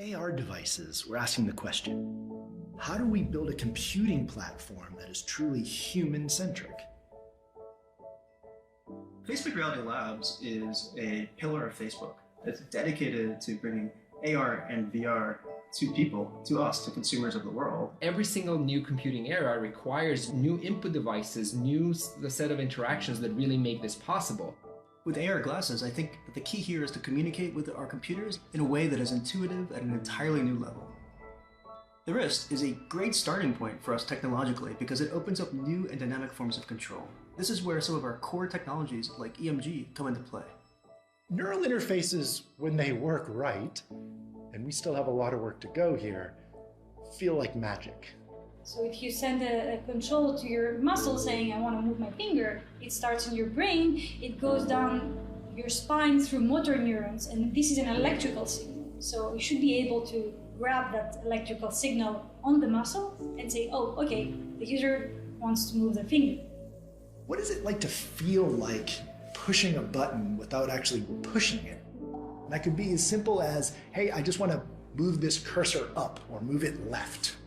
AR devices, we're asking the question, how do we build a computing platform that is truly human-centric? Facebook Reality Labs is a pillar of Facebook. It's dedicated to bringing AR and VR to people, to us, to consumers of the world. Every single new computing era requires new input devices, new set of interactions that really make this possible. With AR glasses, I think that the key here is to communicate with our computers in a way that is intuitive at an entirely new level. The wrist is a great starting point for us technologically because it opens up new and dynamic forms of control. This is where some of our core technologies like EMG come into play. Neural interfaces, when they work right, and we still have a lot of work to go here, feel like magic. So if you send a control to your muscle saying, I want to move my finger, it starts in your brain, it goes down your spine through motor neurons, and this is an electrical signal. So you should be able to grab that electrical signal on the muscle and say, oh, okay, the user wants to move their finger. What is it like to feel like pushing a button without actually pushing it? That could be as simple as, hey, I just want to move this cursor up or move it left.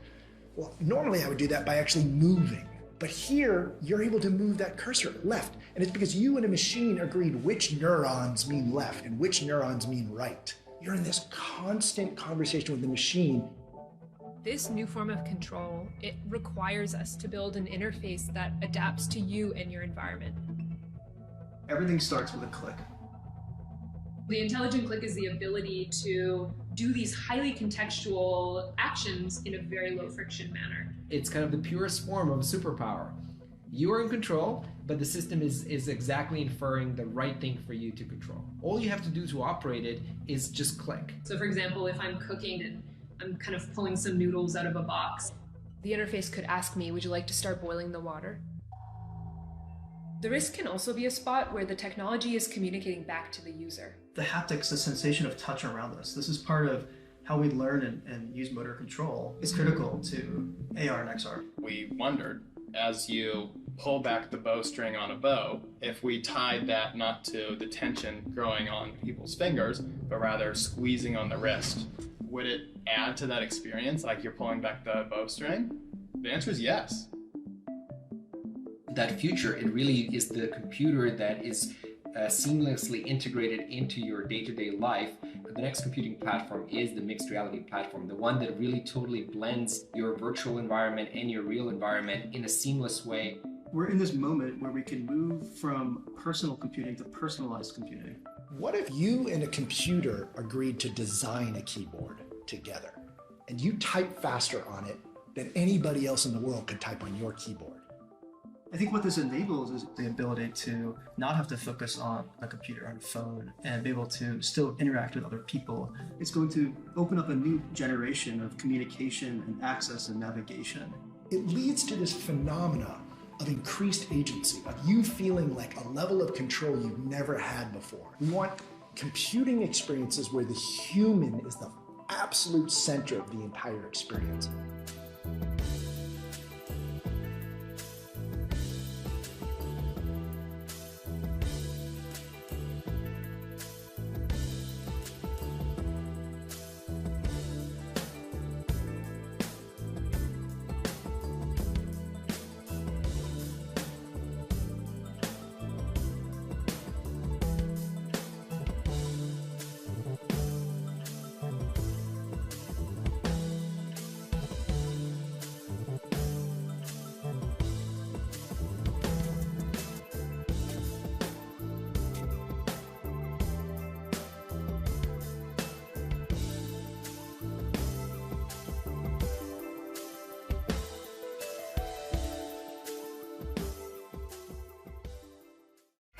Well, normally I would do that by actually moving. But here, you're able to move that cursor left. And it's because you and a machine agreed which neurons mean left and which neurons mean right. You're in this constant conversation with the machine. This new form of control, it requires us to build an interface that adapts to you and your environment. Everything starts with a click. The intelligent click is the ability to do these highly contextual actions in a very low friction manner. It's kind of the purest form of superpower. You are in control, but the system is exactly inferring the right thing for you to control. All you have to do to operate it is just click. So for example, if I'm cooking and I'm kind of pulling some noodles out of a box, The interface could ask me, would you like to start boiling the water? The wrist can also be a spot where the technology is communicating back to the user. The haptics, the sensation of touch around us, this is part of how we learn and use motor control. It's critical to AR and XR. We wondered, as you pull back the bowstring on a bow, if we tied that not to the tension growing on people's fingers, but rather squeezing on the wrist, would it add to that experience like you're pulling back the bowstring? The answer is yes. That future, it really is the computer that is seamlessly integrated into your day-to-day life. The next computing platform is the mixed reality platform, the one that really totally blends your virtual environment and your real environment in a seamless way. We're in this moment where we can move from personal computing to personalized computing. What if you and a computer agreed to design a keyboard together, and you type faster on it than anybody else in the world could type on your keyboard? I think what this enables is the ability to not have to focus on a computer, on a phone, and be able to still interact with other people. It's going to open up a new generation of communication and access and navigation. It leads to this phenomena of increased agency, of you feeling like a level of control you've never had before. We want computing experiences where the human is the absolute center of the entire experience.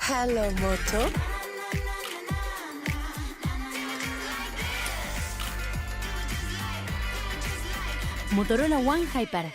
Hello, Moto. Motorola One Hyper